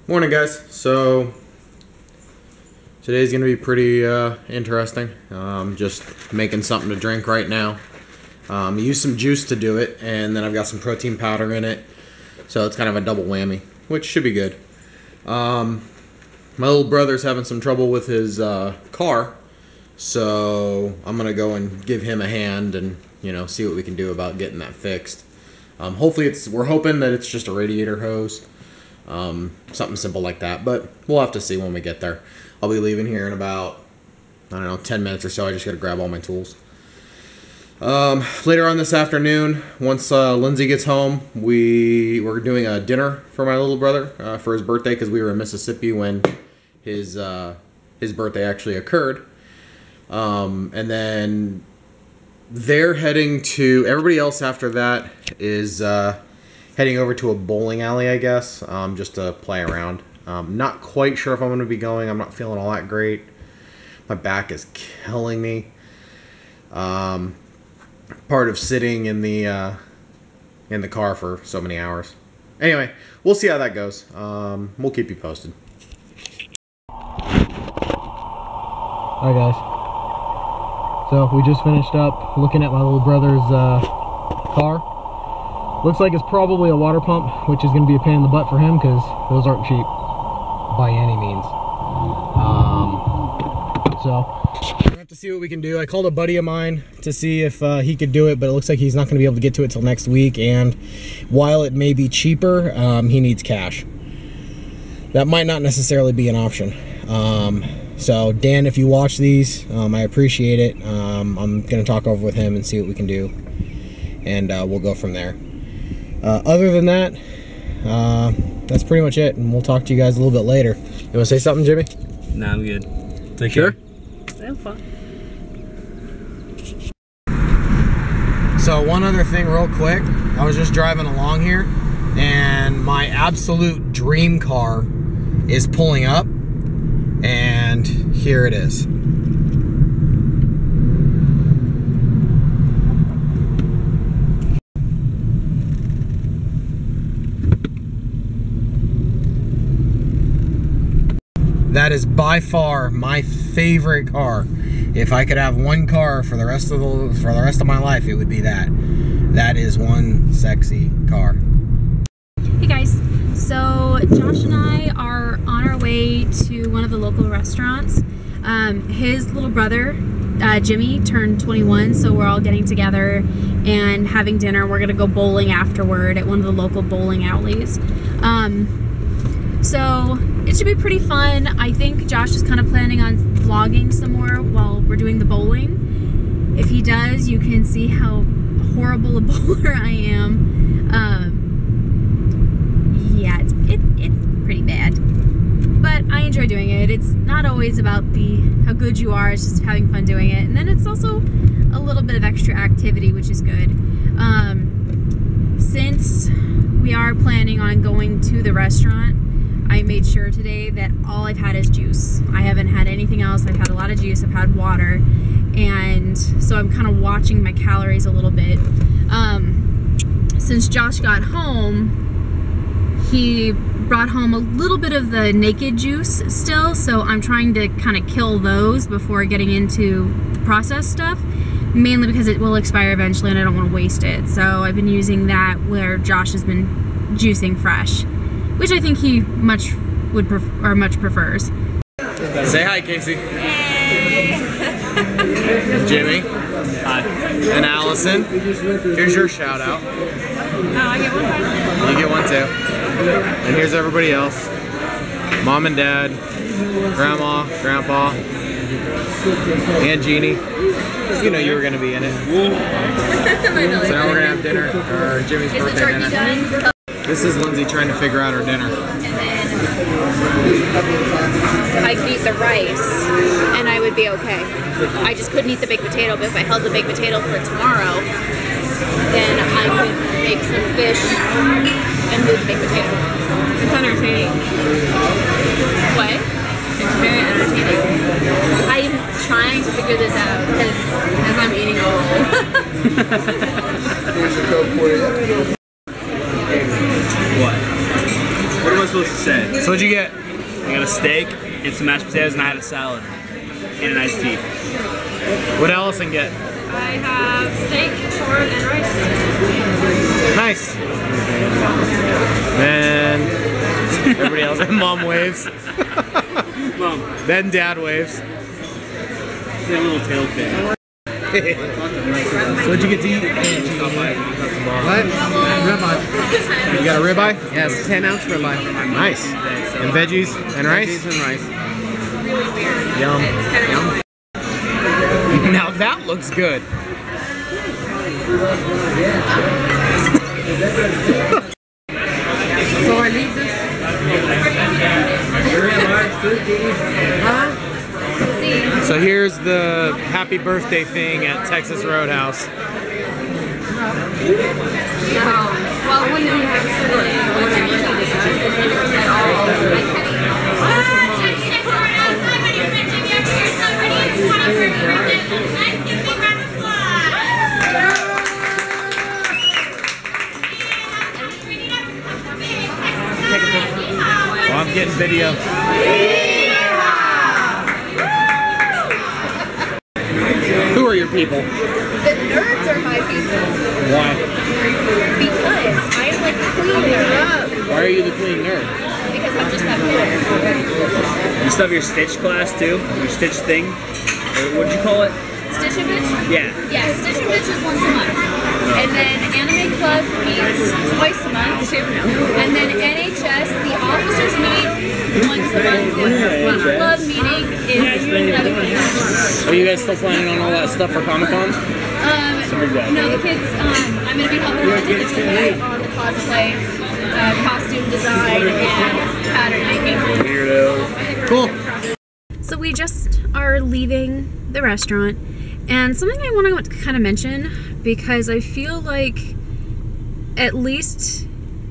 Morning, guys. So today's gonna be pretty interesting. Just making something to drink right now. Use some juice to do it, and then I've got some protein powder in it, so it's kind of a double whammy, which should be good. My little brother's having some trouble with his car, so I'm gonna go and give him a hand and see what we can do about getting that fixed. Hopefully we're hoping that it's just a radiator hose. Something simple like that, but we'll have to see when we get there. I'll be leaving here in about, 10 minutes or so. I just gotta grab all my tools. Later on this afternoon, once Lindsay gets home, we're doing a dinner for my little brother for his birthday, because we were in Mississippi when his birthday actually occurred. And then they're heading to, everybody else after that is heading over to a bowling alley, I guess, just to play around. Not quite sure if I'm going to be going. I'm not feeling all that great. My back is killing me. Part of sitting in the car for so many hours. Anyway, we'll see how that goes. We'll keep you posted. Alright, guys. So we just finished up looking at my little brother's car. Looks like it's probably a water pump, which is going to be a pain in the butt for him because those aren't cheap by any means. So we'll have to see what we can do. I called a buddy of mine to see if he could do it, but it looks like he's not going to be able to get to it till next week. And while it may be cheaper, he needs cash. That might not necessarily be an option. So Dan, if you watch these, I appreciate it. I'm going to talk over with him and see what we can do, and we'll go from there. Other than that, that's pretty much it, and we'll talk to you guys a little bit later. You want to say something, Jimmy? Nah, I'm good. Take care. I'm fine. So one other thing real quick. I was just driving along here, and my absolute dream car is pulling up, and here it is. That is by far my favorite car. If I could have one car for the rest of my life, it would be that. That is one sexy car. Hey guys, so Josh and I are on our way to one of the local restaurants. His little brother, Jimmy, turned 21, so we're all getting together and having dinner. We're gonna go bowling afterward at one of the local bowling alleys. So it should be pretty fun. I think Josh is kind of planning on vlogging some more while we're doing the bowling. If he does, you can see how horrible a bowler I am. Yeah, it's pretty bad. But I enjoy doing it. It's not always about how good you are, it's just having fun doing it. And then it's also a little bit of extra activity, which is good. Since we are planning on going to the restaurant, I made sure today that all I've had is juice. I haven't had anything else. I've had a lot of juice, I've had water, and so I'm kind of watching my calories a little bit. Since Josh got home, he brought home a little bit of the naked juice still, so I'm trying to kind of kill those before getting into the processed stuff, mainly because it will expire eventually and I don't want to waste it. So I've been using that where Josh has been juicing fresh, which I think he much prefers. Say hi, Casey. Hey. Jimmy. Hi. And Allison. Here's your shout out. Oh, I get one. You get one too. And here's everybody else. Mom and Dad, Grandma, Grandpa, and Jeannie. You know you were gonna be in it. So now we're gonna have dinner, or Jimmy's birthday dinner. Done? This is Lindsay trying to figure out her dinner. And then I could eat the rice and I would be okay. I just couldn't eat the baked potato, but if I held the baked potato for tomorrow, then I could make some fish and do the baked potato. It's entertaining. What? It's very entertaining. I'm trying to figure this out as I'm eating a roll. Here's a Coke for you. What? What am I supposed to say. So what'd you get? I got a steak and some mashed potatoes, and I had a salad and an iced tea. What'd Allison get? I have steak, corn, and rice. Nice. And everybody else. Mom waves. Mom, Then Dad waves. a little tail fin. So what'd you get to eat? What? Ribeye. You got a ribeye? Yes, 10-ounce ribeye. Nice. And veggies and rice? Veggies and rice. Yum. Yum. Now that looks good. So I leave this? So here's the happy birthday thing at Texas Roadhouse. Well, when you have Oh, I'm getting video. Who are your people? The nerds are my people Why? because I like cleaning up. Why are you the clean nerd? Because I'm just that good. You still have your Stitch class too? Your Stitch thing? Or what'd you call it? Stitch and Bitch? Yeah. Yeah, Stitch and Bitch is once a month. And then Anime Club meets twice a month. And then NHS, the officers meet once a month. The club meeting is another week. Are you guys still planning on all that stuff for Comic-Con? No, the kids, I'm going to be helping them individually on the cosplay, costume design, and pattern making. Weirdo. Cool. So we just are leaving the restaurant, and something I want to kind of mention, because I feel like, at least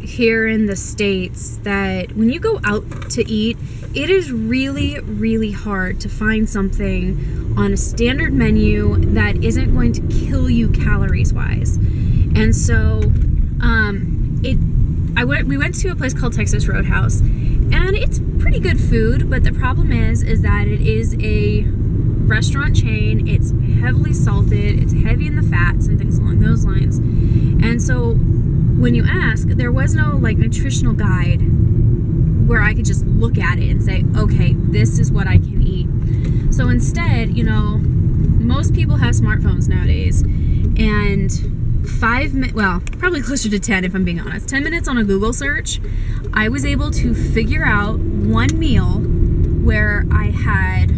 here in the States, that when you go out to eat, it is really, really hard to find something on a standard menu that isn't going to kill you calories wise. And so we went to a place called Texas Roadhouse, and it's pretty good food, but the problem is that it is a restaurant chain. It's heavily salted, it's heavy in the fats and things along those lines. And so when you ask, there was no like nutritional guide where I could just look at it and say, okay, this is what I can eat. So instead, you know, most people have smartphones nowadays, and well, probably closer to 10 if I'm being honest, 10 minutes on a Google search, I was able to figure out one meal where I had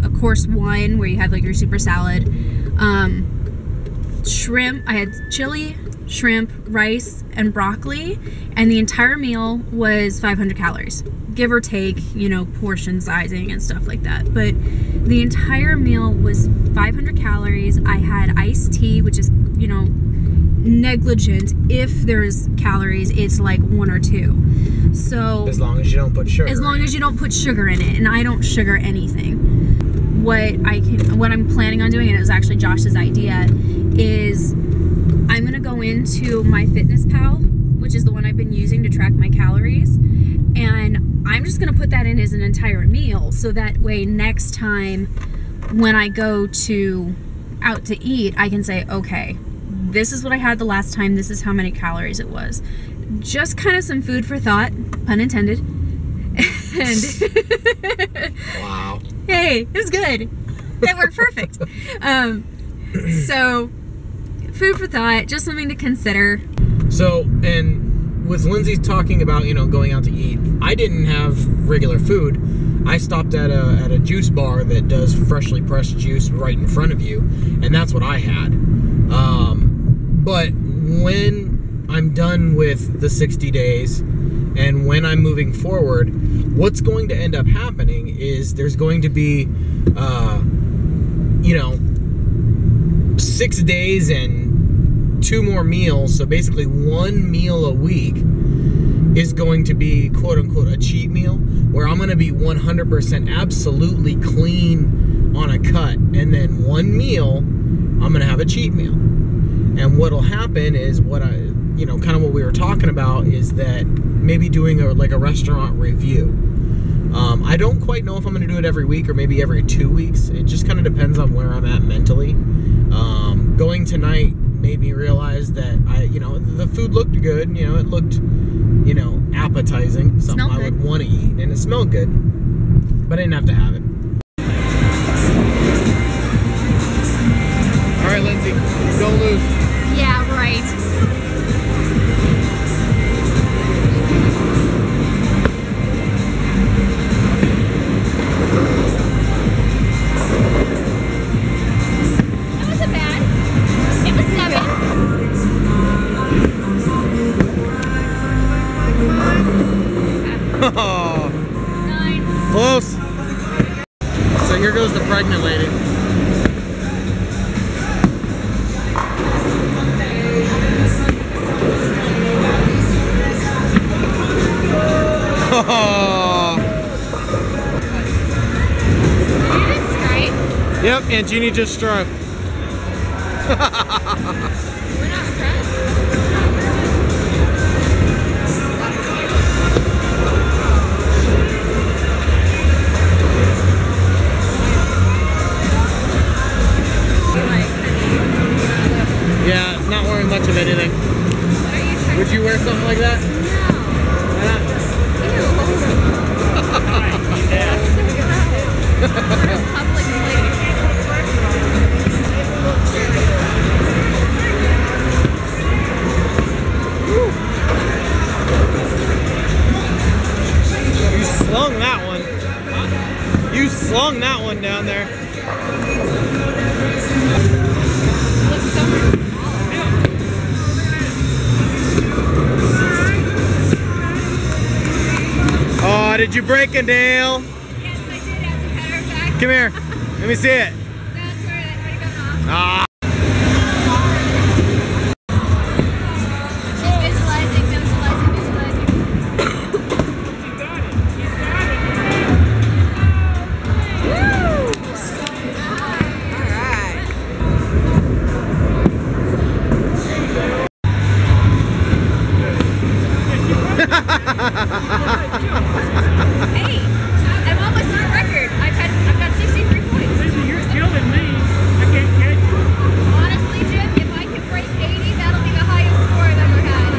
a course one where you had like your super salad, shrimp, I had chili, shrimp, rice, and broccoli, and the entire meal was 500 calories, give or take, you know, portion sizing and stuff like that. But the entire meal was 500 calories. I had iced tea, which is, you know, negligent. If there's calories, it's like 1 or 2. So As long as you don't put sugar. As long as you don't put sugar in it, and I don't sugar anything. What I'm planning on doing, and it was actually Josh's idea, is I'm gonna go into MyFitnessPal, which is the one I've been using to track my calories, and I'm just gonna put that in as an entire meal, so that way next time when I go out to eat, I can say, okay, this is what I had the last time, this is how many calories it was. Just kind of some food for thought, pun intended. And Wow. hey, it was good. That worked perfect. So, food for thought, just something to consider. So, and with Lindsay talking about, you know, going out to eat, I didn't have regular food. I stopped at a juice bar that does freshly pressed juice right in front of you, and that's what I had. But when I'm done with the 60 days, and when I'm moving forward, what's going to end up happening is there's going to be, you know, 6 days and 2 more meals. So basically 1 meal a week is going to be quote unquote a cheat meal, where I'm going to be 100% absolutely clean on a cut. And then 1 meal, I'm going to have a cheat meal. And what'll happen is kind of what we were talking about is that maybe doing like a restaurant review. I don't quite know if I'm going to do it every week or maybe every 2 weeks. It just kind of depends on where I'm at mentally. Going tonight made me realize that the food looked good. You know, it looked, appetizing, something I would want to eat, and it smelled good, but I didn't have to have it. All right, Lindsay, don't lose. Yeah, right. That wasn't bad. It was 7. Oh, 9. close. So here goes the pregnant lady. Oh. You didn't strike. Yep, and Jeannie just struck. We're not stressed. Yeah, it's not wearing much of anything. Would you wear something like that? Why not? Public place. You slung that one. You slung that one down there. Looks so much Oh, did you break a nail? Yes, I did, as a matter of fact. Come here. Let me see it. That's where it already gone off. Ah. She's visualizing. Hey, I'm almost on record. I've got 63 points. You're killing me. I can't catch you. Honestly, Jim, if I can break 80, that'll be the highest score I've ever had.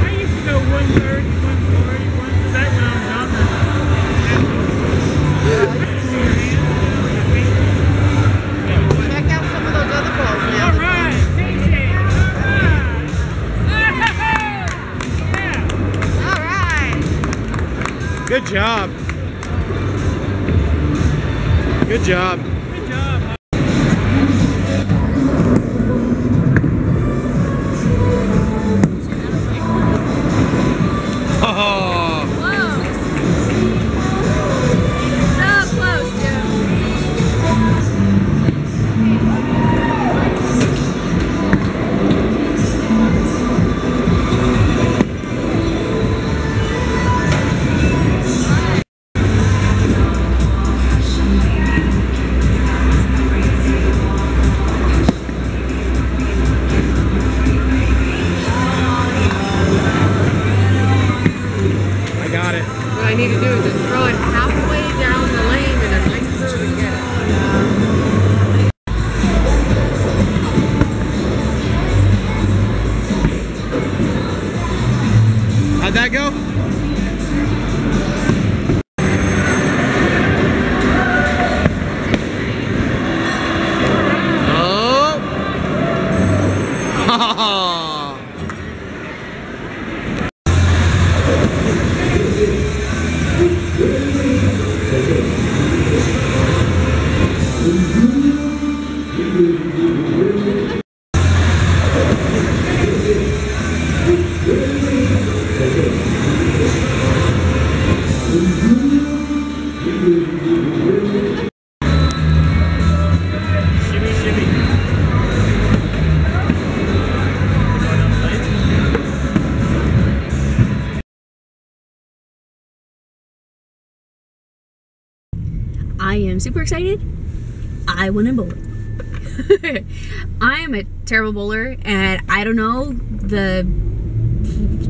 I used to go 130, 140, once a day when I was younger. Check out some of those other balls now. All right, TJ. All right. Good job. Good job. Good job. Oh. Close. So close, Jim. I got it. What I need to do is just throw it halfway down the lane and a nice curve and get it. How'd that go? Oh. Shimmy, shimmy. I am super excited. I won in bowling. I am a terrible bowler, and I don't know, the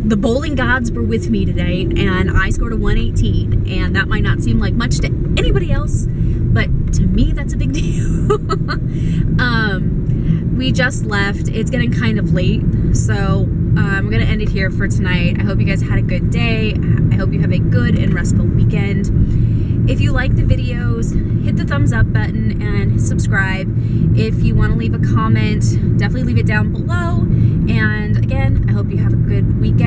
the bowling gods were with me today, and I scored a 118, and that might not seem like much to anybody else, but to me that's a big deal. We just left. It's getting kind of late, so we're gonna end it here for tonight. I hope you guys had a good day. I hope you have a good and restful weekend. If you like the videos, hit the thumbs up button and subscribe. If you want to leave a comment, definitely leave it down below. And again, I hope you have a good week